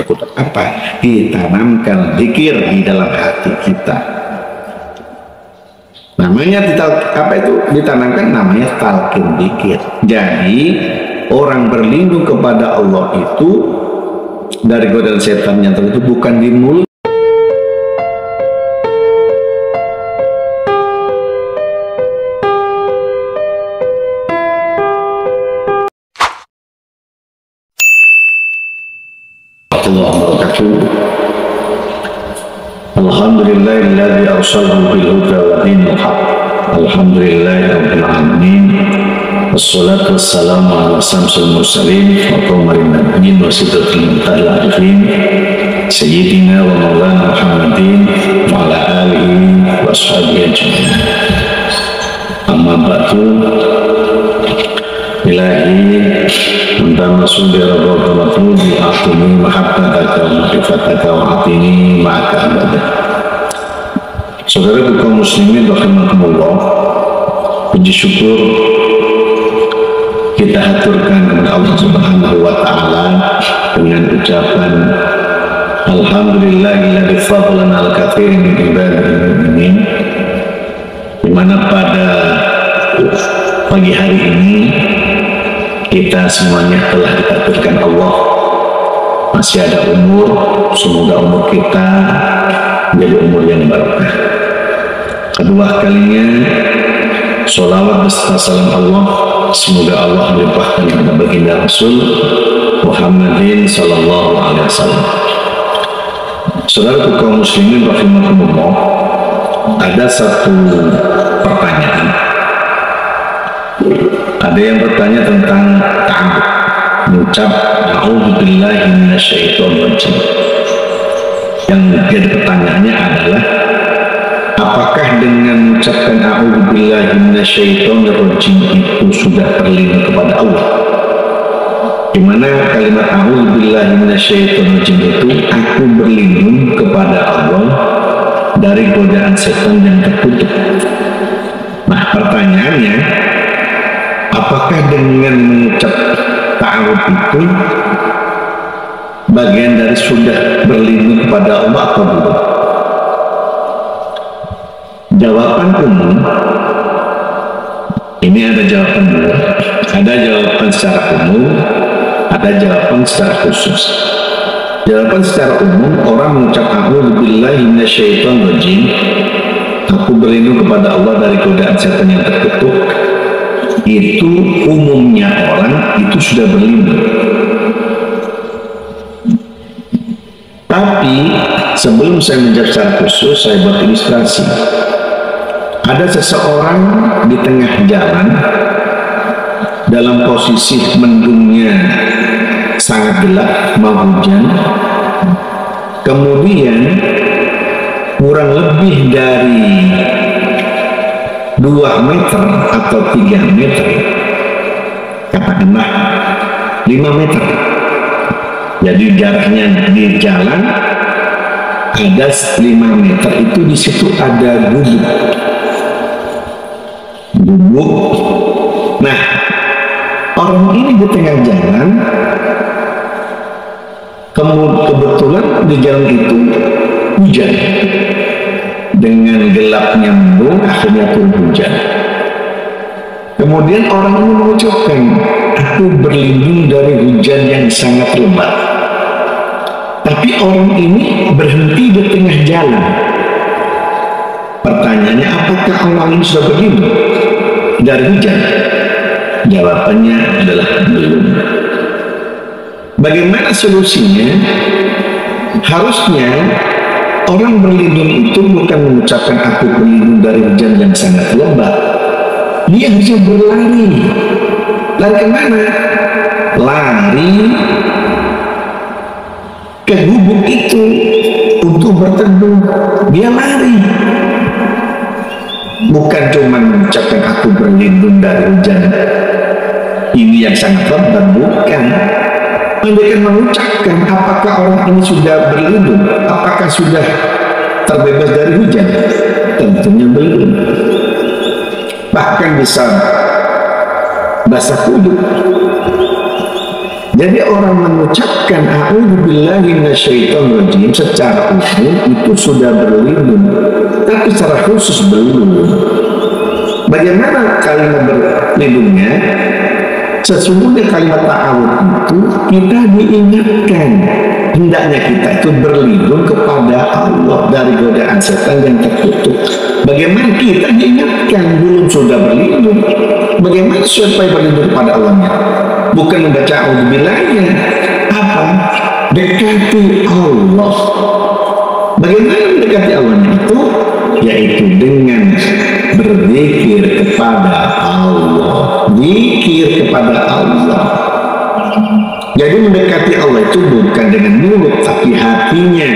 untuk apa? Ditanamkan zikir di dalam hati kita. Namanya apa itu ditanamkan? Namanya talqin zikir. Jadi orang berlindung kepada Allah itu dari godaan setan yang itu bukan di mulut. Alhamdulillahilladzi arsalahu bil huda wa dinil haq. Alhamdulillahirabbil alamin. Wassalatu wassalamu ala samsul mursalin wa qamarin nabiyyin wa sidratil muntaha sayyidina wa maulana Muhammadin wa ala alihi wa ashabihi ajma'in. Amma ba'du. Ilahi anta masudi rabbaka matlubi atini mahabbataka wa ma'ifataka wa atini ma'aka abada. Saudara kaum muslimin rahimakumullah, puji syukur kita haturkan kepada Allah Subhanahu wa taala dengan ucapan alhamdulillahilladzi fadlana al-katsir min ibadihi mu'minin, di mana pada pagi hari ini kita semuanya telah ditakdirkan Allah masih ada umur. Semoga umur kita menjadi umur yang barokah. Kedua kalinya sholawat beserta salam Allah semoga Allah melimpahkan kepada baginda Rasul Muhammadin sallallahu alaihi wasallam. Saudara kaum muslimin rahimakumullah, ada satu pertanyaan. Ada yang bertanya tentang ta'awud, mengucap a'udzubillahi minasyaitonirrajim. Yang jadi pertanyaannya adalah, apakah dengan mengucapkan a'udzubillahi minasyaitonirrajim itu sudah berlindung kepada Allah? Di mana kalimat a'udzubillahi minasyaitonirrajim itu aku berlindung kepada Allah dari godaan setan yang terkutuk. Nah, pertanyaannya, apakah dengan mengucap ta'awud itu bagian dari sudah berlindung kepada Allah atau belum? Jawaban umum, ini ada jawaban dua. Ada jawaban secara umum, ada jawaban secara khusus. Jawaban secara umum, orang mengucap a'udzubillahi minasyaitonirrajim, aku berlindung kepada Allah dari godaan setan yang terkutuk, itu umumnya orang itu sudah berlindung. Tapi sebelum saya menjawab secara khusus, saya buat ilustrasi. Ada seseorang di tengah jalan dalam posisi mendungnya sangat gelap, mau hujan, kemudian kurang lebih dari 2 meter atau 3 meter, katakanlah 5 meter, jadi jaraknya di jalan ada 5 meter, itu di situ ada gubuk. Nah, orang ini di tengah jalan, kebetulan di jalan itu hujan. Dengan gelapnya mendung, akhirnya turun hujan. Kemudian orang ini mengucapkan, aku berlindung dari hujan yang sangat lebat. Tapi orang ini berhenti di tengah jalan. Pertanyaannya, apakah orang ini sudah berlindung dari hujan? Jawabannya adalah belum. Bagaimana solusinya? Harusnya orang berlindung itu bukan mengucapkan aku berlindung dari hujan yang sangat lebat. Dia harusnya berlari. Lari kemana? Lari ke gubuk itu untuk berteduh. Dia lari. Bukan cuma mengucapkan aku berlindung dari hujan ini yang sangat lebat, bukan. Mereka mengucapkan, apakah orang ini sudah berlindung? Apakah sudah terbebas dari hujan? Tentunya belum. Bahkan bisa basah kuduk. Jadi orang mengucapkan a'udzubillahi minasyaitonirrajim secara umum itu sudah berlindung, tapi secara khusus belum. Bagaimana kalimat berlindungnya? Sesungguhnya kalimat ta'awud itu kita diingatkan, hendaknya kita itu berlindung kepada Allah dari godaan setan yang terkutuk. Bagaimana kita diingatkan, belum sudah berlindung? Bagaimana supaya berlindung kepada Allahnya? Bukan membaca a'udzubillahnya, apa? Dekati Allah. Bagaimana mendekati Allahnya itu? Yaitu dengan berzikir kepada Allah, zikir kepada Allah. Jadi mendekati Allah itu bukan dengan mulut, tapi hatinya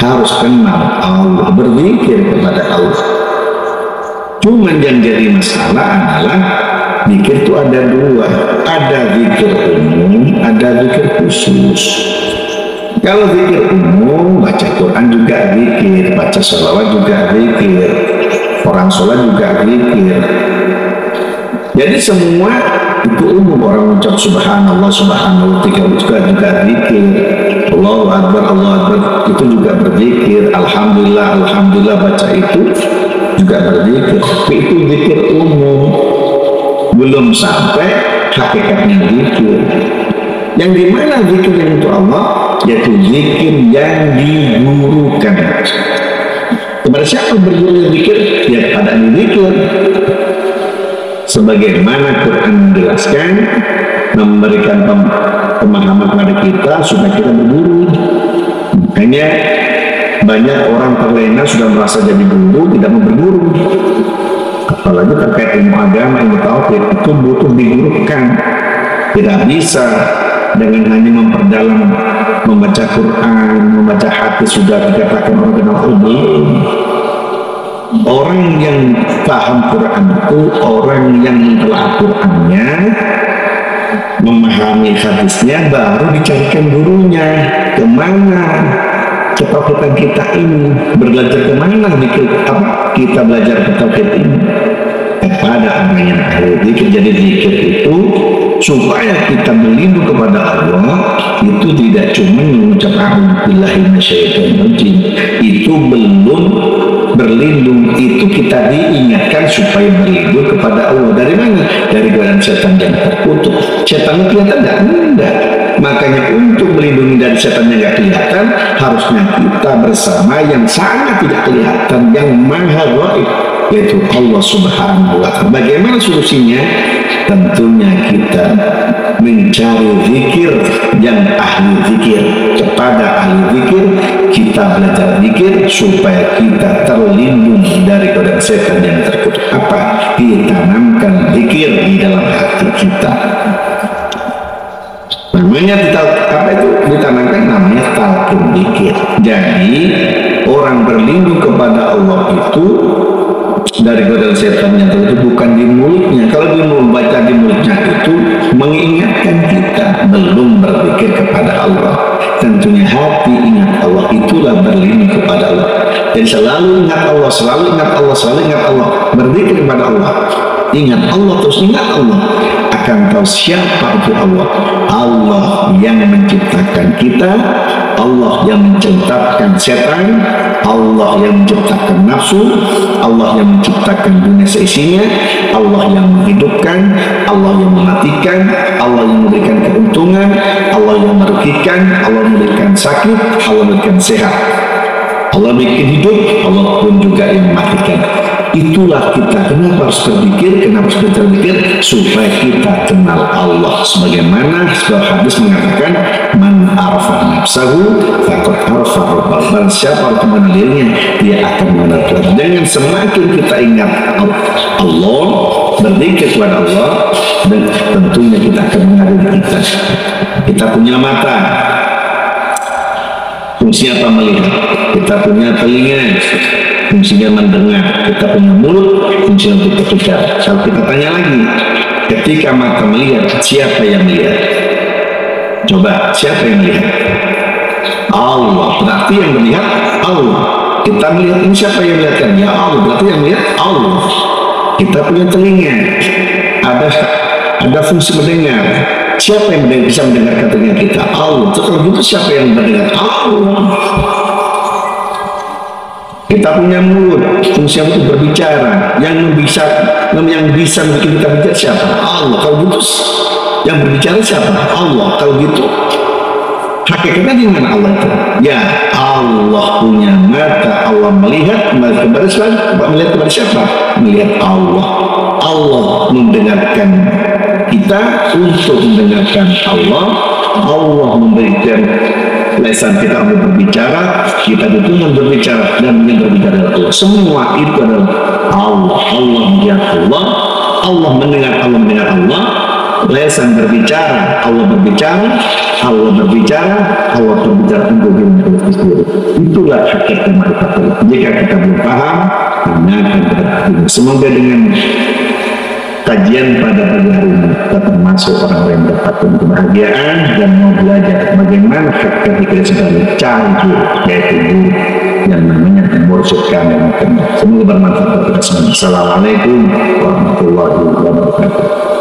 harus kenal Allah, berzikir kepada Allah. Cuman yang jadi masalah adalah zikir itu ada dua, ada zikir umum, ada zikir khusus. Kalau zikir umum, baca Quran juga zikir, baca sholawat juga zikir, orang sholat juga zikir. Jadi semua itu umum, orang ucap subhanallah, subhanallah, juga zikir. Allahu Akbar, Allahu Akbar, itu juga berzikir. Alhamdulillah, Alhamdulillah, baca itu juga berzikir. Tapi itu zikir umum, belum sampai hakikatnya zikir. Yang dimana zikir yang untuk Allah, yaitu zikir yang digurukan. Kepada siapa berguru zikir? Ya kepada ahli zikir. Sebagaimana Quran menjelaskan, memberikan pemahaman kepada kita supaya kita berguru. Makanya banyak orang terlena sudah merasa jadi guru, tidak mau berguru. Apalagi terkait ilmu agama, ilmu tauhid itu butuh digurukan. Tidak bisa dengan hanya memperdalam membaca Quran, membaca hadis sudah dikatakan orang kenal belum. Orang yang paham Quran itu orang yang mentelaah Qurannya, memahami hadisnya, baru dicarikan gurunya. Kemana ketauhidan kita ini, belajar kemana kita belajar ketauhid ini? Kepada orang yang ahli zikir. Jadi zikir itu supaya kita berlindung kepada Allah itu tidak cuma mengucap a'udzubillahi minasyaitonirrajim, itu belum berlindung, itu kita diingatkan supaya berlindung kepada Allah. Dari mana? Dari godaan setan yang terkutuk. Setan kelihatan enggak? Makanya untuk melindungi dari setan yang tidak kelihatan, harusnya kita bersama yang sangat tidak kelihatan, yang maha gaib, yaitu Allah Subhanahu wa ta'ala. Bagaimana solusinya? Tentunya kita mencari zikir yang ahli zikir. Kepada ahli zikir kita belajar zikir supaya kita terlindung dari godaan setan yang terkutuk. Apa? Ditanamkan zikir di dalam hati kita. Namanya apa itu ditanamkan? Namanya talqin zikir. Jadi orang berlindung kepada Allah itu dari godaan setan yang terkutuk bukan di mulutnya. Kalau di mulut, baca di mulutnya itu mengingatkan kita belum berzikir kepada Allah. Tentunya hati ingat Allah, itulah berlindung kepada Allah. Jadi selalu ingat Allah, selalu ingat Allah, selalu ingat Allah, berzikir kepada Allah. Ingat Allah, terus ingat Allah, akan tahu siapa itu Allah. Allah yang menciptakan kita, Allah yang menciptakan setan, Allah yang menciptakan nafsu, Allah yang menciptakan dunia seisinya, Allah yang menghidupkan, Allah yang mematikan, Allah yang memberikan keuntungan, Allah yang merugikan, Allah yang memberikan sakit, Allah memberikan sehat, Allah bikin hidup, Allah pun juga yang mematikan. Itulah kita. Kenapa harus berzikir? Kenapa harus berzikir? Supaya kita kenal Allah. Sebagaimana sebuah hadis mengatakan, man arfa nafsahu faqad arfa rabbah. Siapa yang mengenal dirinya, dia akan mengenal Tuhan. Dengan semakin kita ingat Allah, berzikir kepada Allah, dan tentunya kita akan mengenal diri kita. Kita punya mata, fungsinya apa? Melihat. Kita punya telinga, fungsinya mendengar. Kita punya mulut, fungsinya untuk berbicara. Kalau kita tanya lagi, ketika mata melihat, siapa yang melihat? Coba, siapa yang melihat? Allah. Berarti yang melihat Allah. Kita melihat ini, siapa yang melihatkan? Ya Allah. Berarti yang melihat Allah. Kita punya telinga, ada fungsi mendengar. Siapa yang bisa mendengarkan telinga kita? Allah. Kalau gitu siapa yang mendengar? Allah. Kita punya mulut, fungsi untuk berbicara. Yang bisa bikin kita bicara siapa? Allah. Kalau gitu yang berbicara siapa? Allah. Kalau gitu hakikatnya di mana Allah itu? Ya, Allah punya mata, Allah melihat kepada siapa? Melihat kepada siapa? Melihat Allah. Allah mendengarkan kita untuk mendengarkan Allah. Allah memberikan lesan kita untuk berbicara, kita dituntut berbicara, dan yang berbicara adalah Allah. Semua itu adalah Allah. Allah melihat Allah, Allah mendengar Allah. Lesan berbicara, Allah berbicara, Allah berbicara, Allah berbicara untuk diri kita sendiri. Itulah hakikat marifat Allah. Jika kita belum paham, tanyakan kepada ahlinya. Semoga dengan kajian pada pagi hari ini kita termasuk orang yang mendapatkan kebahagiaan dan mau belajar bagaimana hakikat kita sebagai canggih, yaitu guru yang namanya memursyidkan dan mengenal. Semoga bermanfaat untuk kita semua. Assalamualaikum warahmatullahi wabarakatuh.